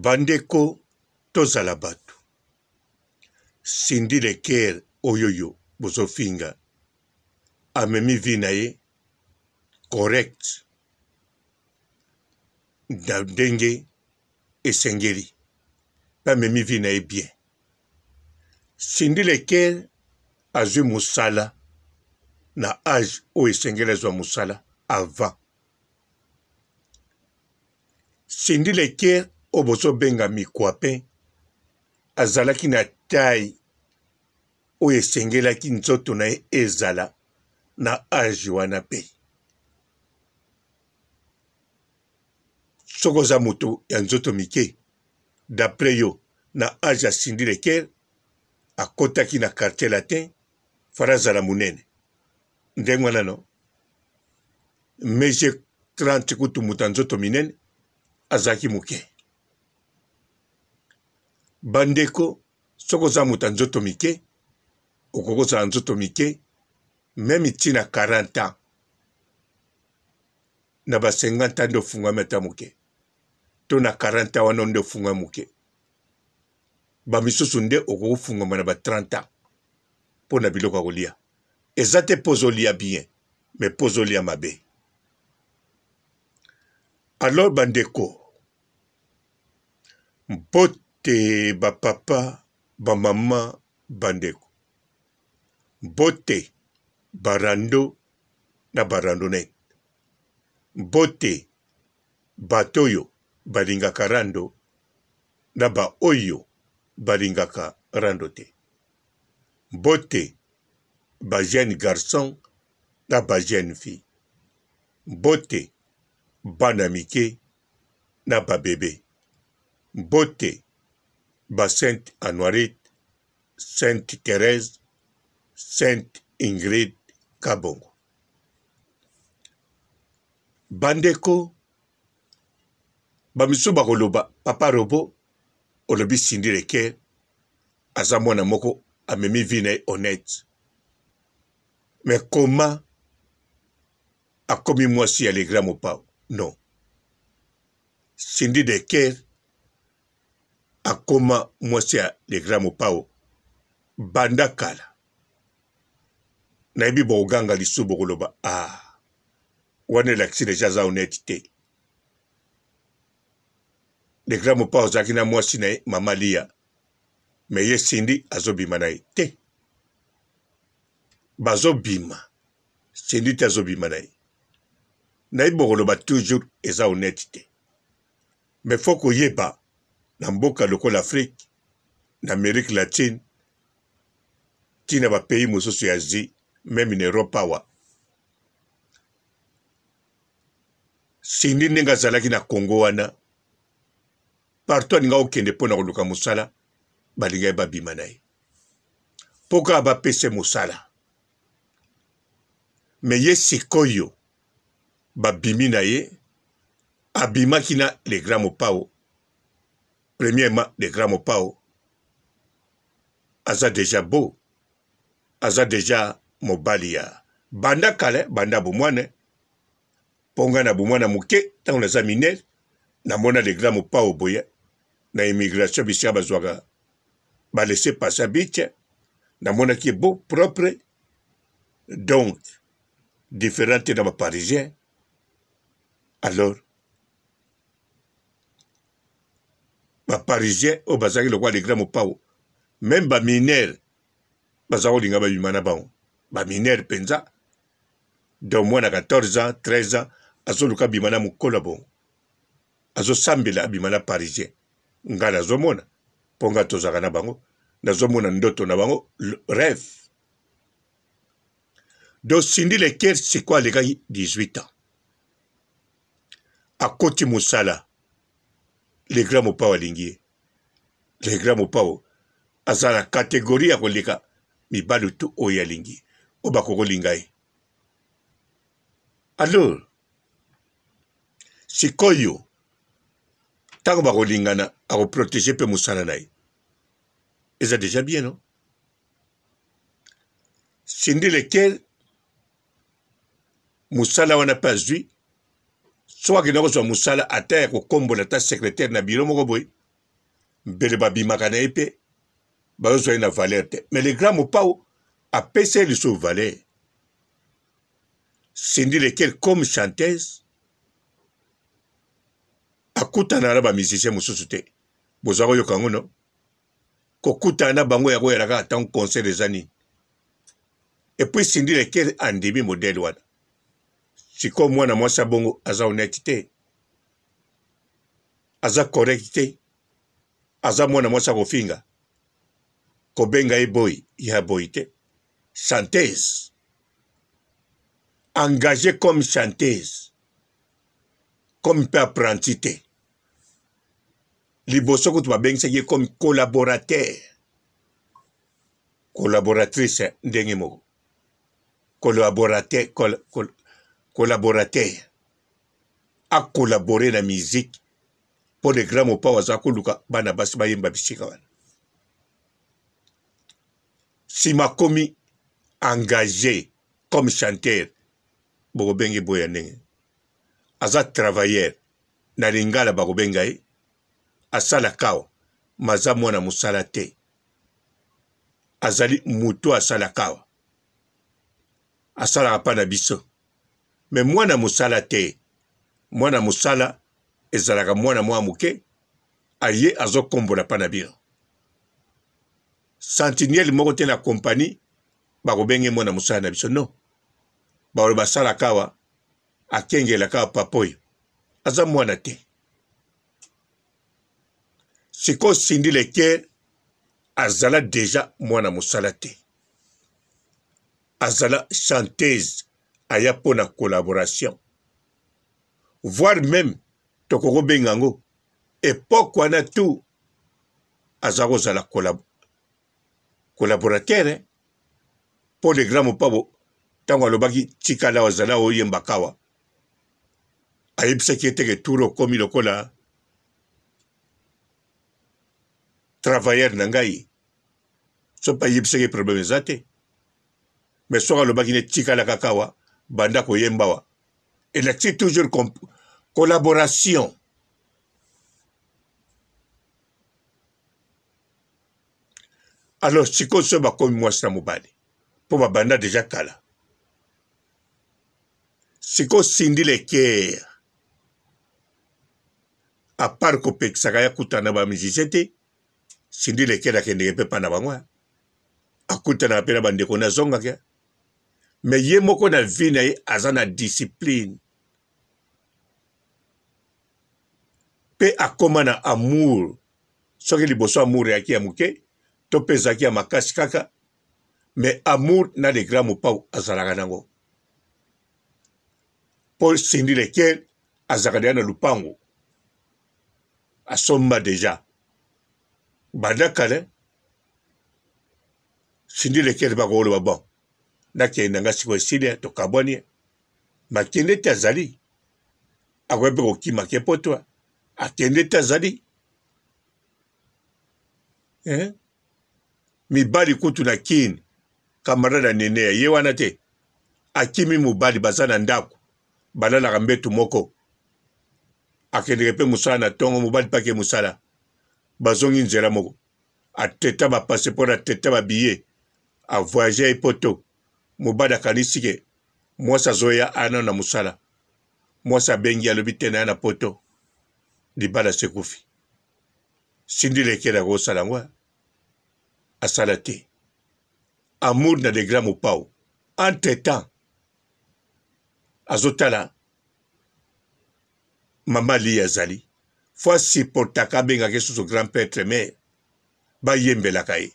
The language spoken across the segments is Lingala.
Bandeko tozala bato. Sindi Leker oyoyo bozofinga. Amemi vi na ye correct. Na ndenge esengeli. Amemi vi na ye bien. Sindi Leker azwi musala na âge o esengeli azwa musala avant. Sindi Leker oboso benga mikwape azalaki na taille oyo esengelaki nzoto na ye ezala na âge wana pe. Soko za moto ya nzoto mike d'après yo na âge ya Sindi Leker akotaki na quartier latin fara zala munene ndenge wana no meje 30 kutu muta nzoto minene azalaki muke. Bandeko soko za muta nzoto mike okokozala nzoto mike meme tina 40 ans na ba 50 ans ndo fungwami ata muke to na 40 ans wana ndo fungwami muke ba misusu nde okofungwama na ba 30 ans po na biloko ya kolia eza te pozolia bien me pozolia mabe. Alors bandeko mbote ba papa ba mama bandeko mbote barando na barandonete mbote batoyo balingaka rando na ba oyo balingaka rando te mbote ba jeune garçon na ba jeune fille mbote bana mike na ba bebe mbote ba Sainte Anoirite, Sainte Thérèse, Sainte Ingrid Kabongo. Bandeko bamisu bakoloba papa robo olobi Sindi Leker aza mwana moko amemi vi na ye honnête. Mais comment akomi mwasi ya Legra Mopao? Non. Sindi Leker akoma mwasi ya Legra Mopao banda kala. Naibi boganga lisu bokoloba wane laksi deja za honnêteté. Legra Mopao zaki na mwasi na ye mama Lia. Mais ye Sindi azobima na ye te. Bazobima. Sindi te azobima na ye. Naibi bokoloba toujours eza honnêteté. Mais faut koyeba na mboka lokola Afrique, na Amérique latine, tina ba pays mosusu ya Asie, même na Europe awa. Sindi ndenge azalaki na Congo wana, partout aninga okende mpona koluka mosala, balinga ye babima na ye. Poka bapese mosala. Me ye sikoyo, babimi na ye, abimaki na Legra Mopao. Premièrement, Legra Mopao aza déjà beau, aza déjà mobali ya banda kale, banda bomwane, ponga na bomwana muke, tango na za minere, na mona Legra Mopao boye, na immigration bisi ya bazwaka, ba laisser passer biche, na mona ki beau, propre, donc, différente dans ma parisien, alors, ba parisien o bazaki lokwa Legra Mopao même ba minere bazako linga ba bimana bango ba minere penza de moins na 14 ans 13 ans azoluka bimana mukola bongo azo sambela bimana parisien ngala azomona ponga tozaka na bango nazomona ndoto na bango rêve. Donc Sindi Leker c'est quoi les gars 18 ans akoti musala Legra Mopao alingi Legra Mopao aza na catégorie ya koleka mibali tu oyo alingi o bakoko linga ye Alors, sikoyo, tant bakolingana, à protéger pe musala naï. Et ça déjà bien, non? Sindi lequel, musala wana pas zui, soit que nous avons musala à terre au combo de ta secrétaire na biro moko boy, bele babi makana épée, bazo na valeur te. Mais les grands mopao, a payé le sous valeur. Sindi lequel comme chanteuse, a kutana na ba musicien mususu te. Bozako yo kango no? Ko kutana bango ya ko yaka ata un concert des années. Et puis Sindi lequel en demi modèle wana. Siko mwana mwasa bongo aza honnêteté. Aza correcté. Aza mwana mwasa kofinga. Kobenga e boy, ya boy te. Chanteuse. Engagée comme chanteuse. Comme peu apprenti te. Liboso ko tuba benga seye comme collaborateur. Collaboratrice ndenge moko. Collaborateur, collaborateur. A collaboré la musique pour les grands mots waza kuluka bana basi bayemba bisika wana. Si ma commis engagé comme chanteur, boko bengi boya ndenge. Aza travailleur, na lingala bako benga e, asala kawa, maza mwana musala te. Azali mutu asala kawa. Asala apana biso. Mais mwana musala te. Mwana musala ezalaka mwana mwa muke aye azo kombola pana biro. Sentinelle moko te na compagnie bako benge mwana musala na biso non. Bako basala kawa akengela kawa papoyo. Aza mwana te. Siko Sindi lequel azala déjà mwana musala te. Azala chanteuse aya pona collaboration. Voire même tokoko bengango époque wana tout azako zala collaborateur pour les grands mopabo tango alobaki tikala wazala oyemba kawa ayebisaki ete ke turo komi lokola travailleur na ngai so pa ayebisaki problème eza te mais soki alobaki ne tikala kakawa banda koyemba wa elati toujours collaboration. Alors, si on se bat comme moi, c'est mobile. Pour ma banda déjà kala. Si on Sindi lequel, à part que Pexagaya Koutana ba musicien, Sindi lequel a kende pe panabangwa. A Koutana pena bande kona zonga kia. Mais yé moko na vie na ye azana discipline. Pe akomana amour. Soki liboso amour ya ki amuke. To pezaki ya makasi kaka. Mais amour na de grands mopao azalaka nango. Paul Sindi lequel azakadea na lupango. Asomba déjà. Badakale. Sindi lequel bako lo bon. Nake nanga siko sile to kaboni. Makende tazali. Agwebe ko kima ke potwa. Akende tazali. Mibali kutu na kin. Kamarada nene ye wana te. Akimi mubali bazana ndako. Balala kambetu moko. Akende pe musala na tongo mubali pake musala. Bazongi nzela moko. Ateta ba passeport ateta ba billet. A voyager ipoto. Mubali akanisike. Mwasa zoya ana na musala. Mwasa bengi alobi tena na poto. Libala sekufi. Sindi lequel ko sala ngwa. Asala te. Amour na de grands mopao. Entre-temps, azotala mama li azali. Fois si portaka benga ke sous grand-père mère ba yembela kai.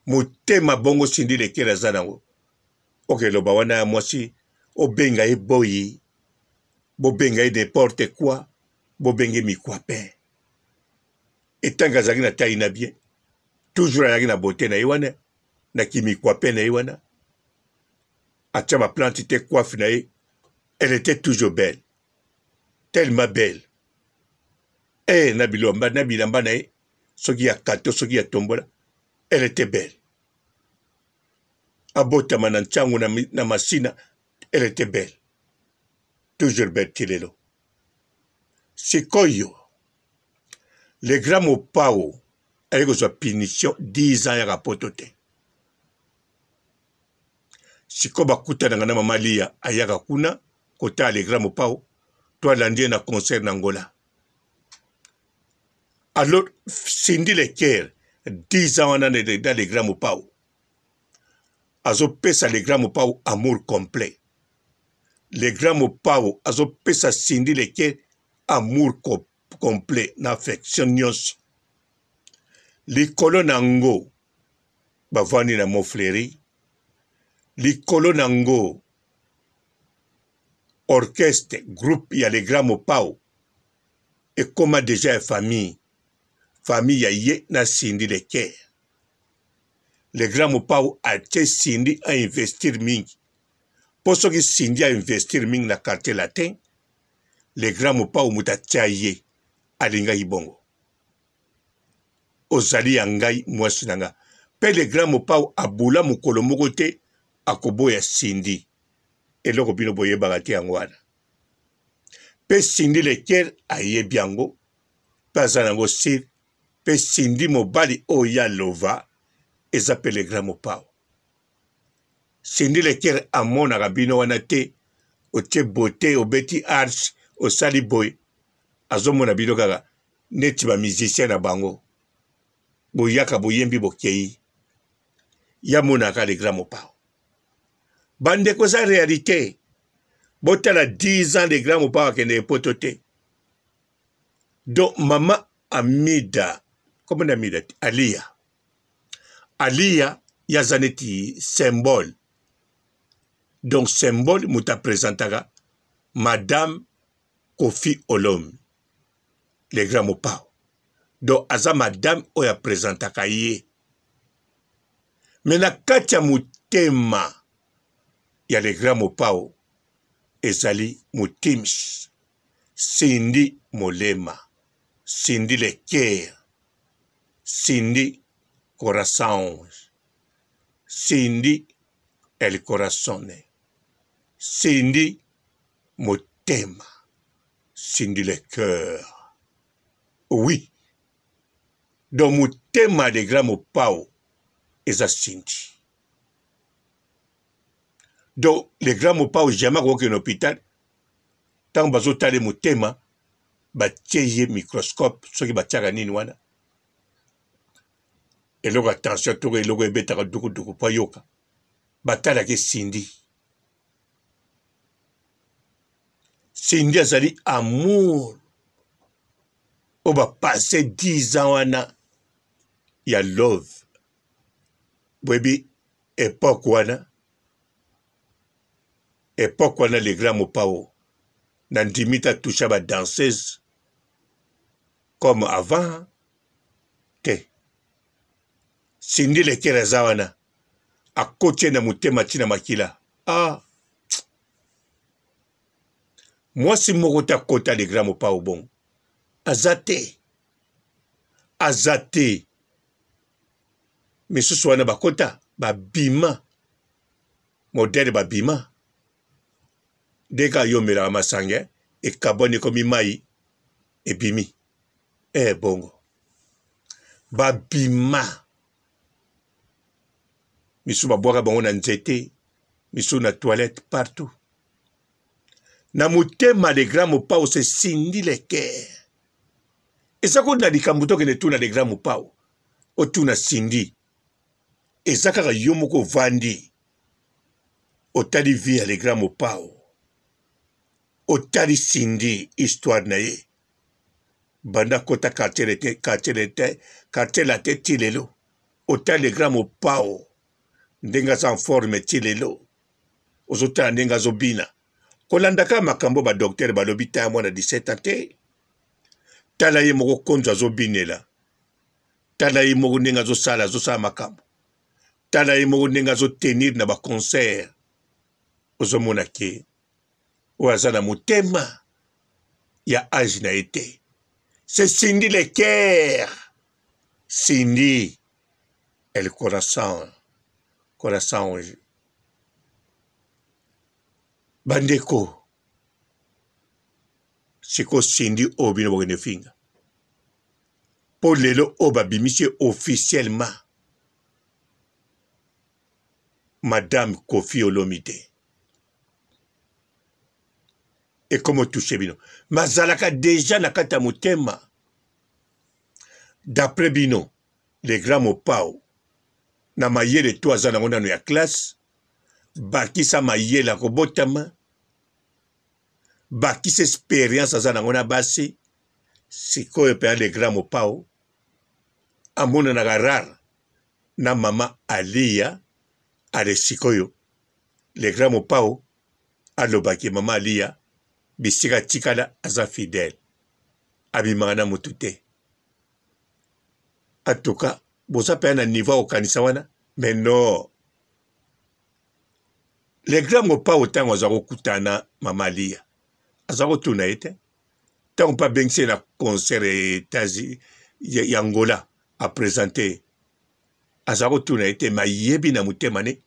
Motema bongo Sindi lequel azanango. Ok loba wana mwasi o benga e boyi. Bo benga e n'importe quoi. Bo benga mi kwape. Etanga zaki na taille na bien. Toujours ayaki na beauté na iwana. Na kimi kwape na iwana. atia ba plante te coiffe na ye, elle était toujours belle, tellement belle. Na bilamba na ye, soki ya kato, soki ya tombola, elle était belle. Abotama na nchangu na masina, elle était belle. Toujours belle tilelo. Sikoyo, le grand mopao, avec sa punition, 10 ans ya rapoto te. Siko bakuta na ngana mamalia, ayaka kuna, kota le grand mopao, toi landie na concert n'Angola. Alors, Cindy Leker, 10 ans dans les grands mopao. Azo pesa les grands mopao amour complet. Les grands mopao, azo pesa Cindy Leker amour complet, na affection nyos. Likolo nango, bavani na Montfleury. Likolo nango, orchestre, groupe, il y a les grands mopao. Et comment déjà famille. Famille ya ye na Cindy Leker. Le grand mopao a été Cindy à investir mingi. Pour ce que Cindy a investir mingi na quartier latin, le grand mopao muta tchaye alinga ibongo. Ozali yangai mwasinanga. Pe le grand mopao abula mukolo moko te akoboya Cindy. Eloko bino boye bagati yangwana. Pe Cindy Leker aye biango. Pazanango sir. Pe Cindy mobali oya lova. Ezape le grand mopao. Cindy Leker amona rabino wana te. Otie beauté, obeti arch, osali boy. Azomona bino kaka. Neti ba musicien na bango. Boyaka boyembi bokei. Yamona ka le grand mopao. Bande ko sa réalité. Botala 10 ans de grand mopao kende potote. Donc maman Amida. Comment Amida? Alia. Alia, yazaneti symbole. Donc symbole muta présentara Madame Kofi Olom. Le grand mopao. Donc aza Madame oya présentaka ye. Mais na katia mutema ya le grand mopao ezali mutims. Cindy Molema. Cindy Leker. Cindy Corazon. Cindy El Corazone. Cindy Motema. Cindy le cœur. Oui. Donc Motema de grand mopao eza Cindy. Donc le grand mopao jamais aucun hôpital. Tant bazo tale Motema batie microscope soki batiaka nini wana. Eloko attention toko eloko ebetaka duku pa yoka. Batalaki Cindy. Cindy azali amour. Oba passé 10 ans wana ya love. Bwebi époque wana le grand mopao. Nandimita toucha ba danseuse comme avant. Te. Cindy Leker azawana. A kote na mutema tina makila. Ah. Moi si mokota kota le grand mopao bon. Azate. Azate. Misusu wana bakota. Babima. Modèle babima. Deka yomela masange. E kabone komi mai. E bimi. Bongo. Babima. Misu babwaka bango na nzete. Misu na toilette partout. Na mutema de grand mopao se Cindy Leker. Ezako na likambuto kene tuna de grand mopao. O tuna Cindy. Ezaka yomoko vandi. O tali via le grand mopao. O tali Cindy histoire na ye. Banda kota quartier la te tilelo. O tali le grand mopao. Ndenga sa forme tilelo. Ozota ndenga zobina. Kolandaka makambo ba docteur ba lobita mwana 17 ans te. Tala ye moko konzo azobinela. Tala ye moko ndenga zo sala makambo. Tala ye moko ndenga zo tenir na ba concert. ozomona ke oyo aza na motema ya age na ye te. C'est Cindy le cœur. Cindy et le corazon. Corazon. Bandeko. Siko Cindy obino bokende finga. Po lelo oba bimise officiellement. Madame Kofi Olomide. Et comment toucher bino. Mazalaka déjà nakata motema. D'après bino, les grands mopao. Na mayele to aza nango nano ya classe. Bakisa mayele kobotama. Bakisa expérience aza nango na basi. Sikoyo pe les grands mopao. Amona na rare. Na mama Alia. Ale sikoyo. Les grands mopao. Alobaki mama Alia. Bisika tikala aza fidèle. Abimana mutute. En tout cas, bosa pe na niveau au kanisa wana. Mais non. Les grands mopao autant ozako kutana mama Alia. Azako tuna ete. Tant pas bien que na concert tazi Angola a présenté. Azako tuna ete ma yebi na mutemane.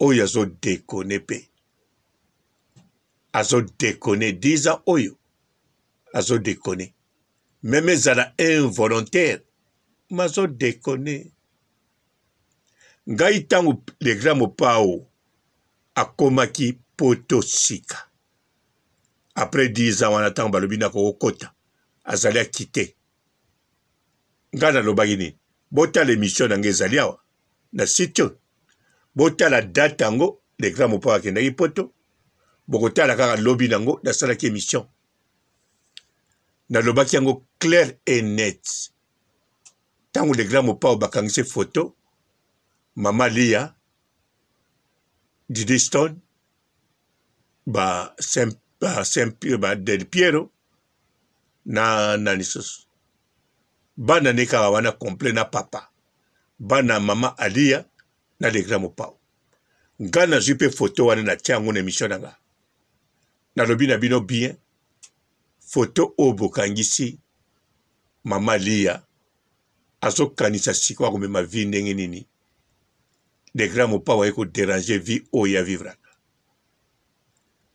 Oyo azo déconner pe. Azo déconner 10 ans oyo. Azo déconner. Même zala involontaire. Mazo déconner. Ngai tangu les grands mopao akomaki poto sika. Après 10 ans wana tangu balobi na kokota. Azali a quitté. Ngana lobagini. Bota l'émission na ngezali awa. Na sitio. Bota la date ango. Les grands mopao akendaki poto. Bokota la kaka lobi nango. Na salaki émission. Na lobaki yango clair et net. Tango les grands mopao bakangise photo. Mama Lia. Didi Stone. Del Piero. Na nisos. Bana neka wana komple na papa. Bana mama Alia. Na les grands mopao. Ngana jupe photo wana na tiango na émission nanga. Na lobi na bino bien. Photo obo kangisi. Mama Lia. Azo kanisa sikwa kumema vi ndenge nini. Les grands mopao eko déranger vie oya vivra.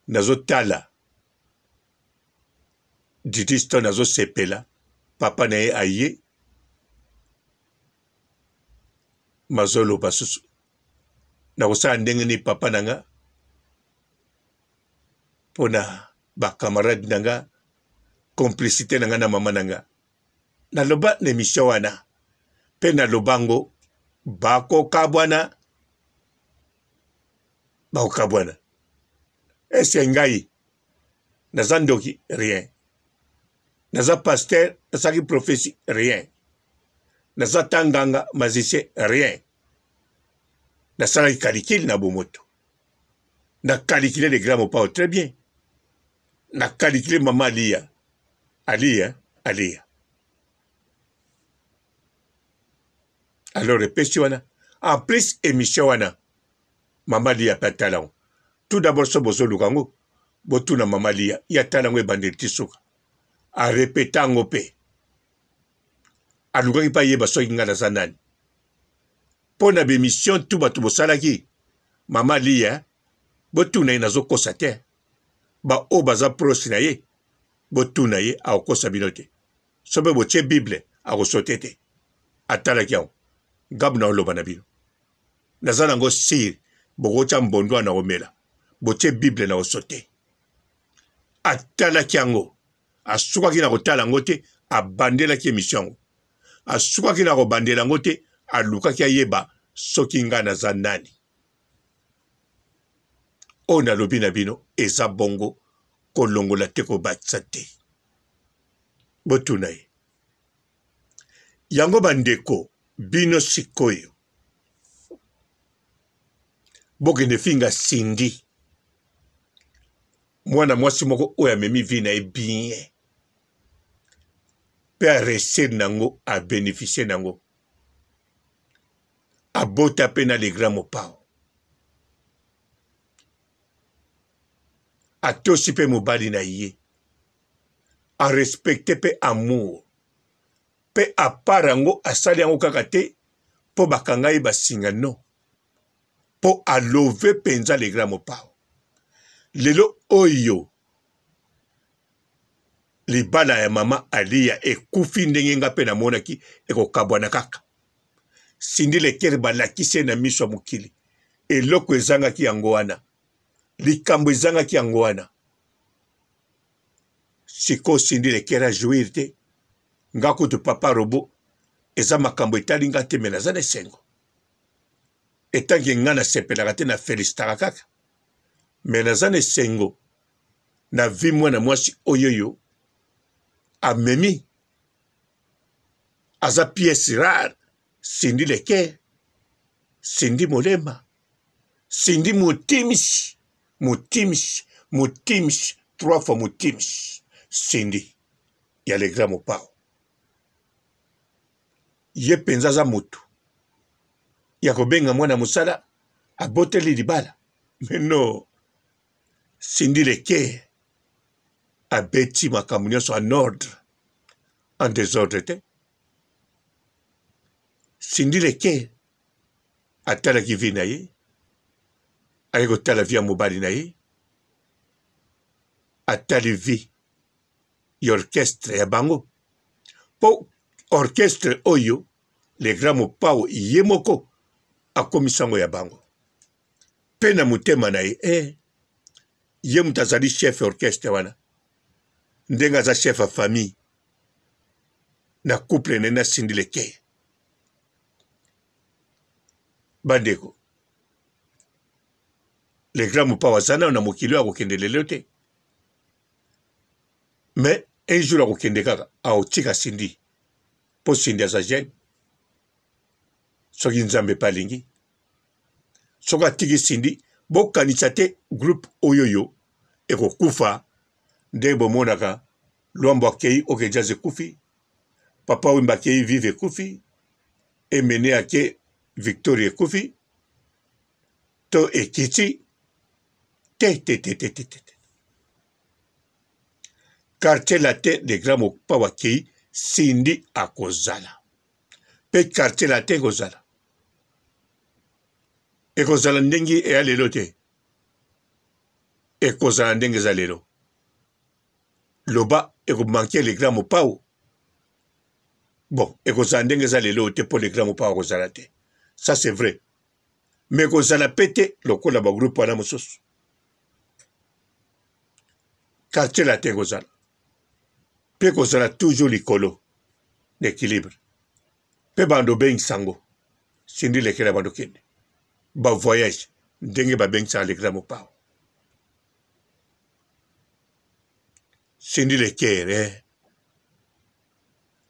Nazo tala. Didi Stone nazo sepela. Papa na ye aye. Mazolo basusu. Na kosa ndenge ni papa nanga. Pona ba camarade nanga. Complicité nanga na mama nanga. Na loba n'emission wana. Pe na lobango. Bako kabwana. Bako kabwana. Ese ngai. Naza ndoki. Rien. Naza pasteur. Nasaki prophétie. Rien. Naza tanganga. Magicien. Rien. Nasala calcul na bomoto. Na calculé les grands mopao très bien. Na calculé maman Alia. Alia. Alors répétition wana. En plus émission wana. Maman Lia patalon. Tout d'abord so bozo lukango. Botu na maman Lia. Ya talango e bandel tisuka. A répétango pe. A lukaki pa yeba so inga na zanani. Pona bémission tout batu bosalaki. Mama Lia. Botu na ye nazo kosa te. Ba o baza proche na ye. Botu na ye a okosa binote. Sobe boche Bible a kosote te. Atalaki yao. Gabu na oloba na bino. Nazana ngo sir. Bogocha mbondwa na omela. Boche Bible na kosote. Atalaki yango. Asuka ki na kotala ngo te. Abandela ki émission. Asuka ki na kobandela ngo te. Aluka ki ayeba. Soki nga na zanani. Ona lobi na bino. Eza bongo. Kolongo la teko batsa te. Botu na ye. Yango bandeko. Bino sikoyo. Bokende finga Cindy. Mwana mwasi moko oya memi vi na e bien. Pe a rester nango, a bénéficier nango. A bota pe na les grands mopao. atosi pe mobali na ye arespecte pe amour pe apart yango asali yango kaka te po bakanga ye basinga non po alove penza le grand mopao lelo oyo libala ya mama Aliya ekufi ndenge nga pe namonaki ekokabwana kaka Cindy Lekere balakise na miso ya mokili eloko ezangaki yango wana likambo ezangaki yango wana siko Cindy Lekere ajouir te nga kutu papa robo eza makambo etali nga te me naza na esengo etangi nga nasepelaka te na felicitaka kaka me naza na esengo na vi mwana mwasi oyoyo amemi aza pièce rare Cindy Lekere Cindy molema Cindy motimisi motimisi motimisi 3 fois motimisi Cindy ya le grand mopao ye penza za mutu ya kobenga mwana musala aboteli libala mais non Cindy Lekere abeti makambo nyonso en ordre en désordre te Cindy Lekere atalaki vi na ye aye kotala vi ya mobali na ye atali vi ya orchestre ya bango po orchestre oyo le grand mopao ye moko akomisango ya bango pe na motema na ye ye mutu azali chef orchestre wana ndenge aza chef ya famille na couple ne na Cindy Lekere bandeko le grand mopao aza nano na mokili oyo akokende lelo te mais un jour akokende kaka aotika Cindy mpo Cindy aza jeune soki nzambe epa alingi soki atiki Cindy bokanisa te groupe oyoyo ekokufa nde bomonaka Lwambo akei OK Jazz ekufi Papa Wemba akei Vive ekufi Emene ake Victoria ekufi to ekiti te quartier latin de grand mopao akei Cindy akozala pe quartier latin ekozala ndenge eya lelo te ekozala ndenge eza lelo loba ekomanke le grand mopao bon ekozala ndenge eza lelo te mpo le grand mopao akozala te ça c'est vrai mais ekozala pe te lokola bagroupe wana mosusu quartier latin ekozala mpe ekozala toujours likolo d'équilibre mpe bando bengisango Cindy Lekere bando kende bavoyage ndenge babengisaka le grand mopao Cindy Lekere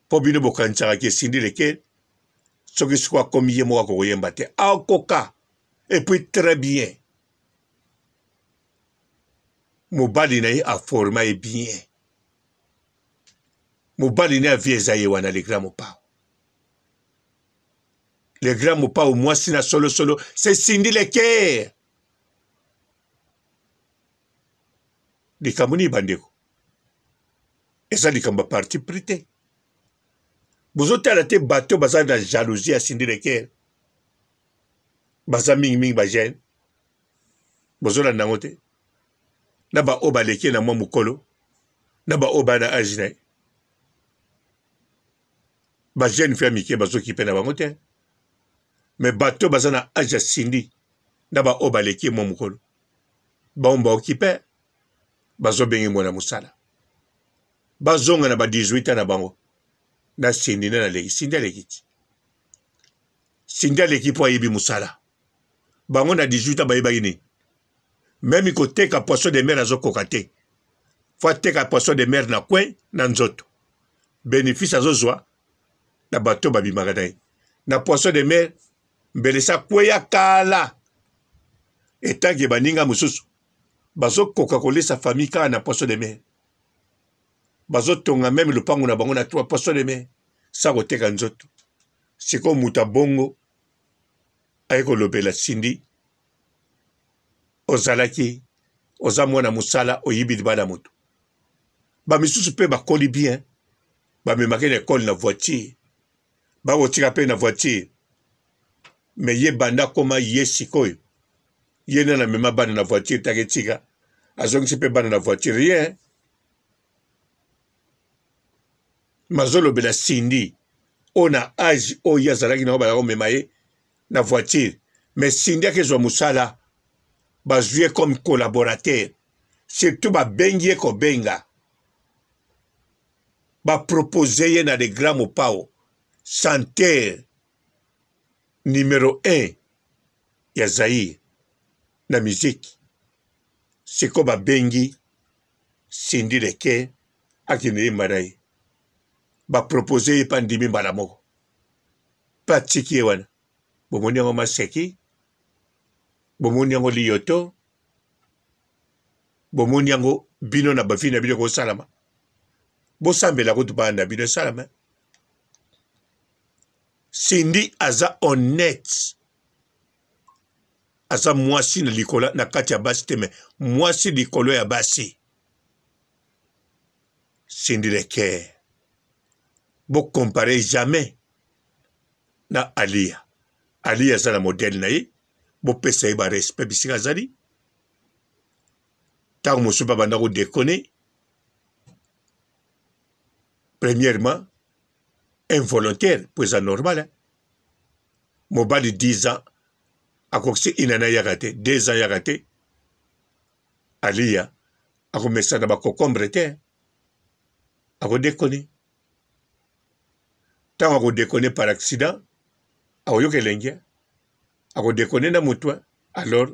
mpo bino bokanisaka ke Cindy Lekere soki siko akomi ye moko akokoyemba te akoka et puis très bien mobali na ye aforma ye bien mobali na ye avie eza ye wana le grand mopao le grand mopao mwasi na solosolo c'est Cindy Lekere likambo nini bandeko eza likambo ya parti pris te bozotala te bato baza na jalousie ya Cindy Lekere baza mingimingi bagene bozolanda yango te na baoyo baleki na mwa mokolo na baoyo baa na age na ye bagene fi ya mike bazokipe na bango te me bato baza na age ya Cindy na baoyo baleki mwa mokolo bango baokipe bazobengi mwana mosala bazonga na ba 18 na bango na Cindy na leki Cindy aleki ti Cindy aleki mpo ayebi mosala bango na 18 bayebaki nini même koteka poisson de mer azokoka te fo ateka poisson de mer na kwe na nzoto bénéfice azozwa na bato babimaka na ye na poisson de mer mbelesa kweya kala etangi baninga mosusu bazokoka kolesa famille kaka na poisson de mer bazotonga meme lopango na bango na 3 poisson de mer sa koteka nzoto siko muta bongo aye kolobela Cindy ozalaki oza mwana musala oyibidi bana moto ba misusu pe bakoli bien ba memake na école na voiture ba otika pe na voiture mais ye banda koma ye sikoyo ye na mema bana na voiture taketika azongisi pe bana na voiture rien mazolo bela Cindy ona âge oyo azalaki na bala mema ye na voiture mais Cindy akezwa musala bazoué comme collaborateur surtout ba bengi ko benga ba proposer ye na de grands mopao chanteur numéro 1 ya Zaïre na musique c'est comme ba bengi Cindy Leke akine marai ba proposer ye pandimi mbala moko patiki ye wana bomoni yango maseki bomoni yango liyoto bomoni yango bino na bafi na bino ko salama bosambela ko tubanda bino salama Cindy aza honnête aza mwasi na likola na kati ya basi teme mwasi likolo ya basi Cindy Leke bo comparer jamais na Alia aza na modèle na ye bo pesa ye ba respect bisika zali tango mosu ba banda ko déconner premièrement involontaire pues anormal hein? Mobali 10 ans akoksi inana yakate 2 ans yakate Alia ako mesa na ba concombre te ako déconner tango ako déconner par accident ako yokelenge ako déconner na mutwa alors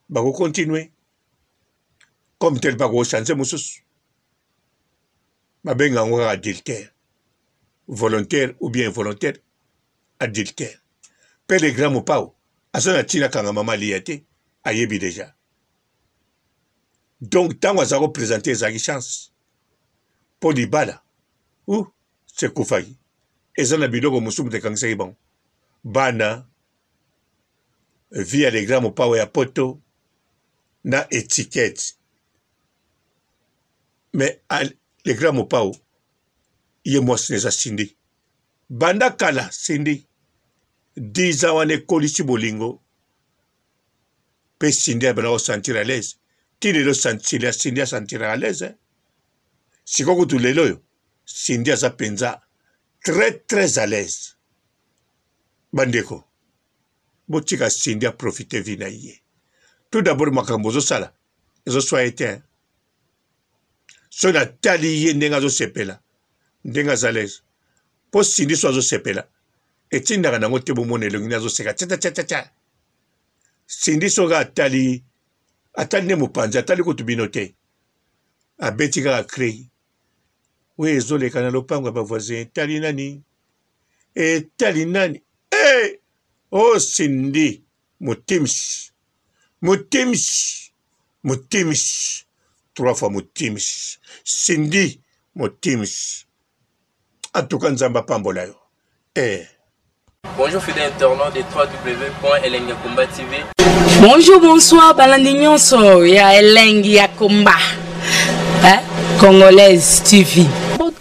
bako continuer comme tel bako changer mususu babenga ngo adultère volontaire ou bien involontaire adultère pe les grands mopao asana tina kanga mama liate ayebi déjà donc tango azako présenter zaki chance pour libala ou c'est kufaki ezana bidoko musumu te kangisa bon bana via les grands mopao ya poto na étiquette mais les grands mopao ye mwasi neza Cindy banda kala Cindy 10 ans wane kolisi bolingo pe Cindy abana ko sentir à l'aise tine lo sentir Cindy a sentir à l'aise hein? Sikoko tu lelo yo Cindy aza penza très à l'aise bandeko botika Cindy a profiter vina ye tout d'abord makambo zo sala ezo soit été so na tali ye ndenga zo sepela ndenga za l'aise po Cindy so zo sepela etindaka nango te bomona elongi nazo seka tata Cindy so ga atali ne mopanzi atali kutu bino te abeti kaka crei we ezoleka na lopango ya bavoisin tali nani etali nani oh Cindy mutims 3 fois mutims Cindy mutims atuka nzamba pambola yo Bonjour fidèles internautes de www.elengiakomba TV. Bonjour, bonsoir, balandi nyonso ya Elengi ya Komba. Congolaise TV.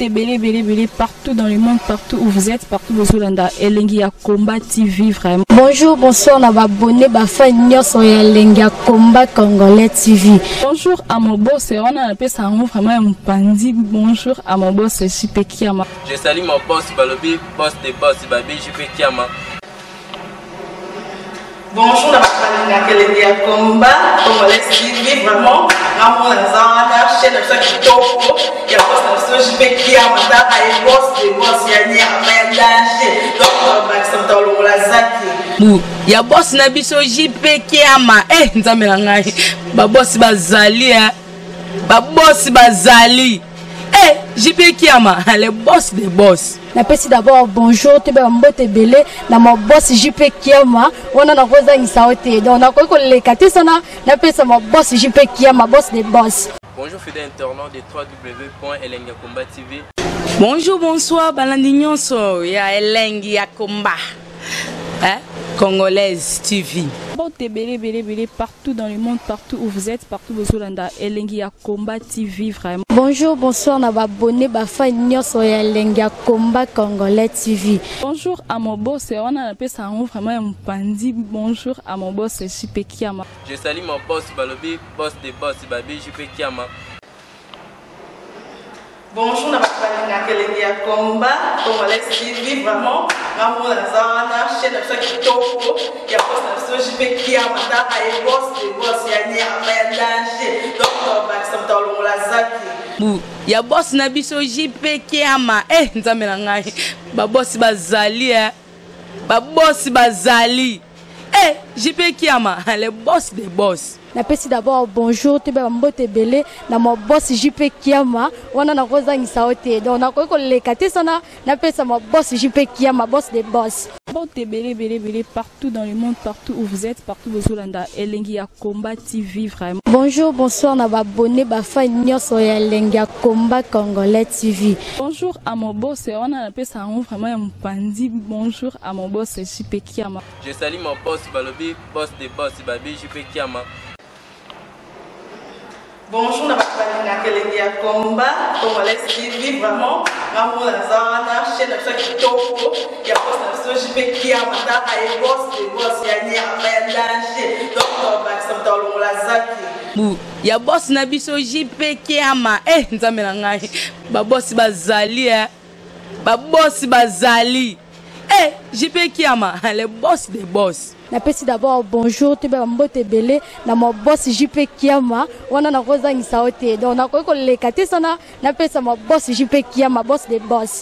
Belé partout dans le monde, partout où vous êtes, partout où vous êtes, Elengi ya Komba TV vraiment. Bonjour, bonsoir, on va abonner bafan nyonso ya Elengi ya Komba Congolais TV. Bonjour à mon boss, on a appelé ça vraiment un pandi. Bonjour à mon boss, JP Kiama. Je salue mon boss Balobi, boss des boss Babi, JP Kiama. Bonjour, la Elengi ya Komba Congolais TV vraiment. Ramon Zana, chaîne de ça qui topo, il y a pas de JP Kiama, ta et boss des boss ya ni amandaje. Donc on va s'entendre dans la zaki. Ya boss na biso JP Kiama nzambe na ngai ba boss bazali ba boss bazali JP Kiama le boss des boss. Napesi d'abord bonjour te ba mbote belé na mon boss JP Kiama wana na koza ngisaote donc na ko leka te sana napesa mon boss JP Kiama boss des boss. Bonjour fidèles internautes de www.elengiakomba TV. Bonjour bonsoir balandi nyonso ya Elengi ya Komba Congolaise TV. Bon, belé, partout dans le monde, partout où vous êtes, partout où vous êtes, Elengi Combat TV, vraiment. Bonjour, bonsoir, na abonné, fan nyonso ya Elengi Combat Congolais TV. Bonjour à mon boss, on a appelé ça vraiment un pandi. Bonjour à mon boss, JP Kiama. Je salue mon boss Balobi, boss des boss, Babi JP Kiama. Bonjour, na Elengi Combat Congolais TV, vraiment. Maman Lazana, chaîne de qui topo, il y a boss de JP Kiama, et boss des boss, il y a danger. Donc, on va s'entendre dans la zaki. Ya boss na biso JP Kiama. Nzambe na ngai. Ba boss bazali Ba boss bazali. JP Kiama, le boss des boss. Napesi d'abord bonjour te ba mbote belé na mo boss JP Kiama wana na kozangisa ote donc na ko lekate sana napesa mo boss JP Kiama boss des boss. Bon, belé, partout dans le monde, partout où vous êtes, partout où vous êtes, Elengi Combat TV, vraiment. Bonjour, bonsoir, na abonné, fan nyonso ya Elengi Combat Congolais TV. Bonjour à mon boss, on a appelé ça vraiment un pandi. Bonjour à mon boss, JP Kiama. Je salue mon boss Balobi, boss des boss, Babi JP Kiama. Bonjour, na Elengi Combat Congolais TV, vraiment. Maman Lazana, chaîne de qui topo, il y a boss de JP Kiama, et boss des boss, il y a danger. Donc, on va s'entendre dans la zaki. Ya boss na biso JP Kiama. Nzambe na ngai. Ba boss bazali Ba boss bazali. JP Kiama, le boss des boss. Napesi d'abord bonjour te ba mbote belé na mo boss JP Kiama wana na kozangisa ote donc na ko lekate sana napesa mo boss JP Kiama boss des boss.